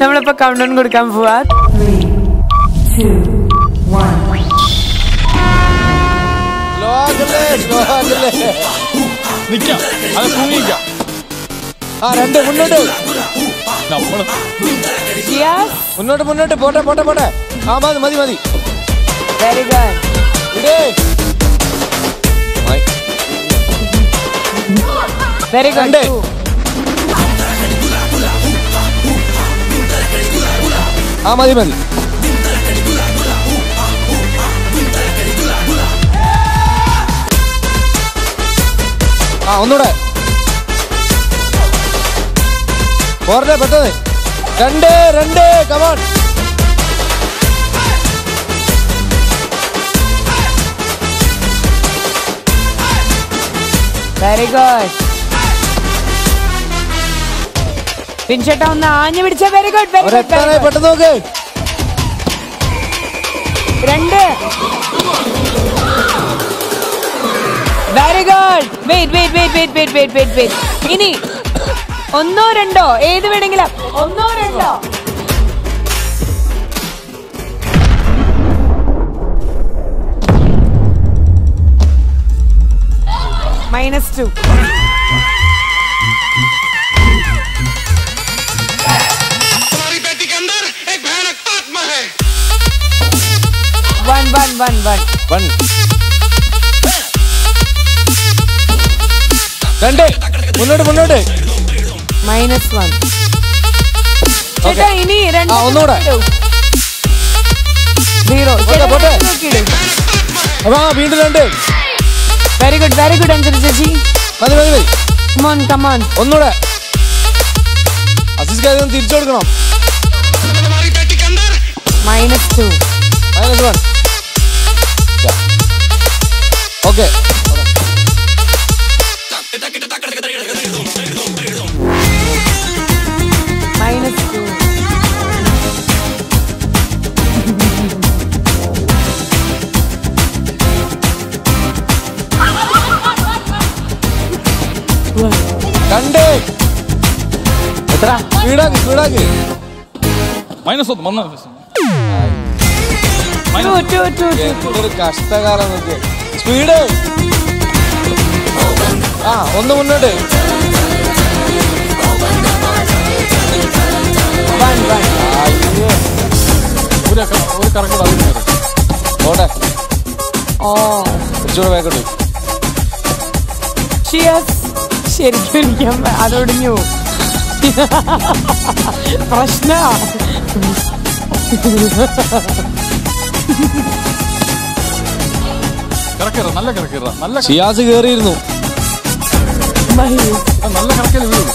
നമ്മളിപ്പോ count down കൊടുക്കാൻ പോവാ. 3, 2, 1. മുന്നോട്ട് മുന്നോട്ട് പോട്ടെ പോട്ടെ പോട്ടെ. ആ മതി മതി മതി. Very good. Very good. ആ മതി മതി. ആ ഒന്നൂടെ പോരട്ടെ പെട്ടെന്ന്. 2 2 കമോൺ. Very good. പിൻചേട്ടാ ഒന്ന് ആഞ്ഞു പിടിച്ച. Very good. Very good. പെട്ടെന്ന് നോക്ക്. 2. Very good. Wait wait wait wait wait wait wait wait. ഇനി 1 2 ഏത് വേണമെങ്കിലും. 1 2. -2. One. മുന്നോട്ട് മുന്നോട്ട്. -1. ചേട്ടാ ഇനി 2. ഒന്നുകൂടെ. 0. വീണ്ടും 2. Very good. Very good. Anjali ചേച്ചി മതി മതി മതി. Come on come on. ഒന്നുകൂടെ. അസിസ്റ്റ് തിരിച്ചു കൊടുക്കണം. -2. -1. ഓക്കെ. -2. എത്ര സ്പീഡാക്കി സ്പീഡാക്കി. എന്തൊരു കഷ്ടകാലം നോക്കിയ സ്പീഡ്. ആ ഒന്ന് മുന്നോട്ട്. 1 പോട്ടെ. കുറച്ചുകൂടെ വേഗം. ശരിക്കും ഇരിക്കാൻ അതൊടിഞ്ഞു. പ്രശ്ന ഷിയാസ് കേറിയിരുന്നു. നല്ല കറക്കൽ വീഴും.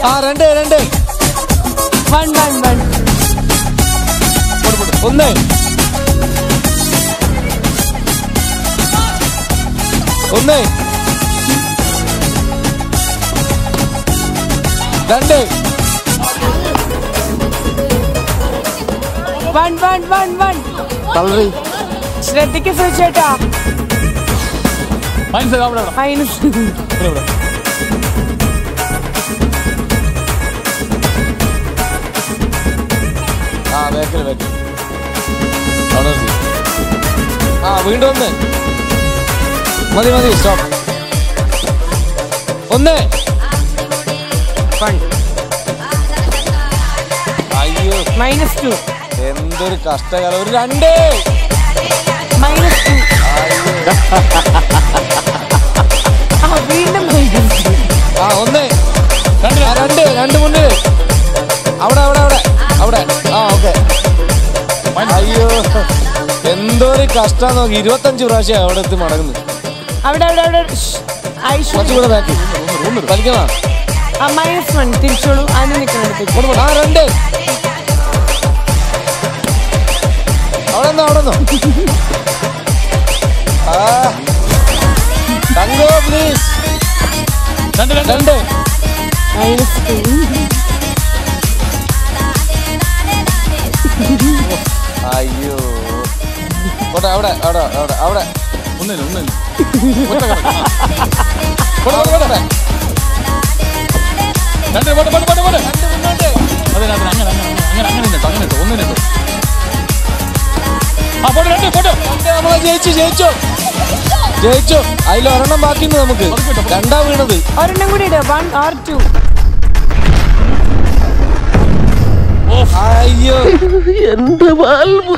2 2. 1 1 1. 1 2. 1 തള്ളി. ശ്രദ്ധിക്ക് ചേട്ടാ. -2. വേക്കൽ വേക്കൽ. വീണ്ടും 1. മതി മതി. സ്റ്റോപ്പ്. 1. അയ്യോ -2. എന്തൊരു കഷ്ടകാലം. ഒരു 2. -2. വീണ്ടും 1. 2 മുന്നിൽ. അവിടെ അവിടെ അവിടെ അവിടെ. ഓക്കെ. അയ്യോ എന്തൊരു കഷ്ടം നോക്കി. 25 പ്രാവശ്യം അവിടെ എത്തി മടങ്ങുന്നു. അവിടെ അവിടെ അവിടെ. കുറച്ചുകൂടെ ബാക്കി കളിക്കണം. -1 തിരിച്ചോളൂ. അതിന് നിൽക്കുന്നുണ്ട്. 2. അവിടെ നിന്നോ തങ്കോ പ്ലീസ്. 2. അയ്യോ അവിടെ അവിടെ അവിടെ അവിടെ അവിടെ. ജയിച്ചു. അതിൽ ഒരെണ്ണം ബാക്കിയുണ്ട് നമുക്ക്. രണ്ടാ വീണത്. ഒരെണ്ണം കൂടി ഇട്. 1 or 2. അയ്യോ എന്ത് വാൽവ്.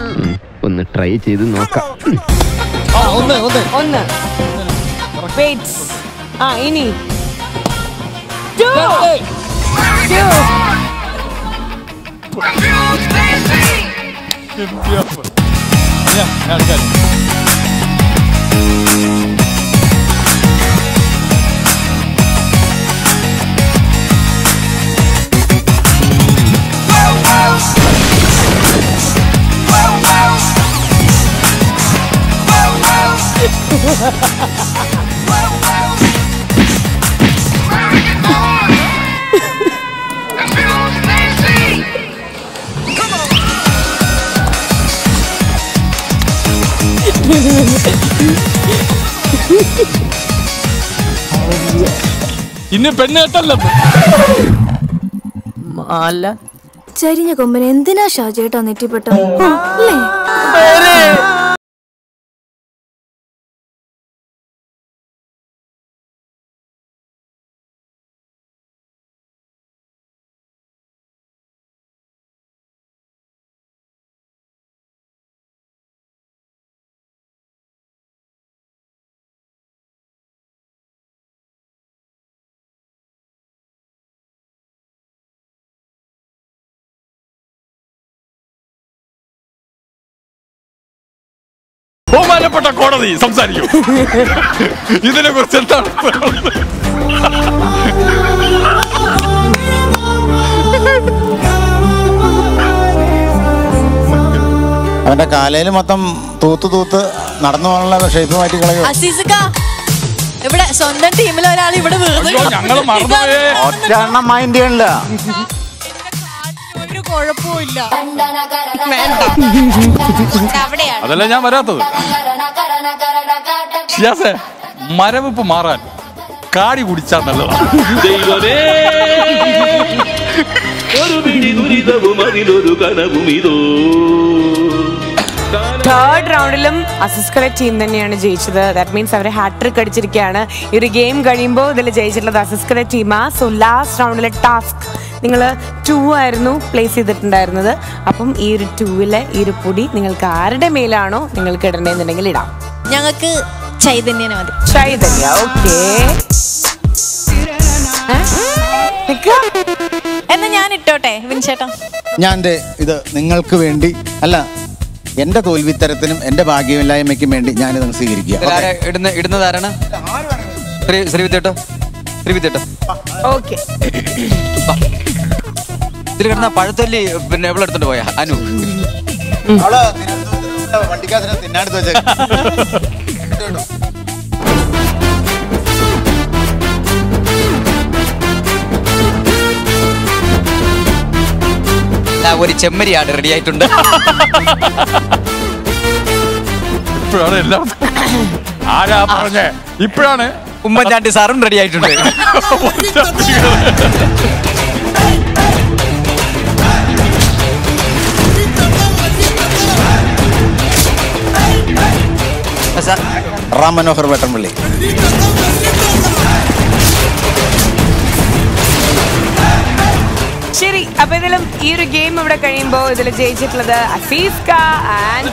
ഒന്ന് ട്രൈ ചെയ്ത് നോക്കാം. ഒന്ന്. വെയിറ്റ്. ഇനി 2. ഇനി പെണ്ണ് കേട്ടല്ലോ. മാല ചരിഞ്ഞ കൊമ്പൻ എന്തിനാ ഷാജേട്ടാ നെറ്റിപ്പെട്ട അല്ലേ? ബഹുമാനപ്പെട്ട കോടതി സംസാരിക്കും. ഇതിനെ കുറിച്ച് എന്താണ്? അവന്റെ കാലയിൽ മൊത്തം തൂത്ത് നടന്നു പോകാനുള്ള ഷേപ്പ് മാറ്റി കളയും. ഇവിടെ സ്വന്തം ടീമിൽ ഒരാൾ ഇവിടെ ഞങ്ങൾ മറന്നുപോയേ. ഒറ്റെണ്ണം മൈൻഡ് ചെയ്യണില്ല. ഒരു കുഴപ്പമില്ല. അതല്ല ഞാൻ വരാത്തത്. മരവിപ്പ് മാറാൻ കാടി കുടിച്ചാൽ നല്ലതാണ്. തേർഡ് റൗണ്ടിലും അസിസ്കലെ ടീം തന്നെയാണ് ജയിച്ചത്. ദാറ്റ് മീൻസ് അവർ ഹാട്രിക് അടിച്ചിരിക്കുകയാണ്. ഈ ഒരു ഗെയിം കഴിയുമ്പോൾ ഇതിൽ ജയിച്ചിട്ടുള്ളത് അസിസ്കലെ ടീമാ. സോ ലാസ്റ്റ് റൗണ്ടിലെ ടാസ്ക് നിങ്ങൾ 2 ആയിരുന്നു പ്ലേസ് ചെയ്തിട്ടുണ്ടായിരുന്നത്. അപ്പം ഈ ഒരു 2-ലെ ഈ ഒരു പൊടി നിങ്ങൾക്ക് ആരുടെ മേലാണോ നിങ്ങൾക്ക് ഇടണമെന്നുണ്ടെങ്കിൽ ഇടാം. ഞങ്ങൾക്ക് ചൈതന്യനെ മതി. ചൈതന്യ. ഓക്കേ, എന്നാ ഞാൻ ഇട്ടോട്ടെ വിൻചേട്ടാ. ഞാൻ ഇത് നിങ്ങൾക്ക് വേണ്ടി അല്ല, എന്റെ തോൽവിത്തരത്തിനും എന്റെ ഭാഗ്യമില്ലായ്മയ്ക്കും വേണ്ടി ഞാനിത് സ്വീകരിക്കുക. ഇടുന്നതാരാണ്? ശ്രീവിദ്യേട്ടോ. ഓക്കെ. ഇതിൽ കിടന്ന പഴത്തൊല്ലി പിന്നെ എവിടെ എടുത്തോണ്ട് പോയാ അനു? വണ്ടിക്കകത്തിന് തിന്നാടുത്ത് വെച്ചേ. ഒരു ചെമ്മരിയാട് റെഡി ആയിട്ടുണ്ട്. ഇപ്പോഴാണ് എല്ലാം ആരാ പറഞ്ഞേ? ഇപ്പോഴാണ് ഉമ്മൻചാണ്ടി സാറും റെഡി ആയിട്ടുണ്ട്. റാം മനോഹർ വെട്ടംപള്ളി. ശരി, അപ്പൊ ഇതിലും ഈ ഒരു ഗെയിം ഇവിടെ കഴിയുമ്പോ ഇതിൽ ജയിച്ചിട്ടുള്ളത് അസീസ്ക ആൻഡ്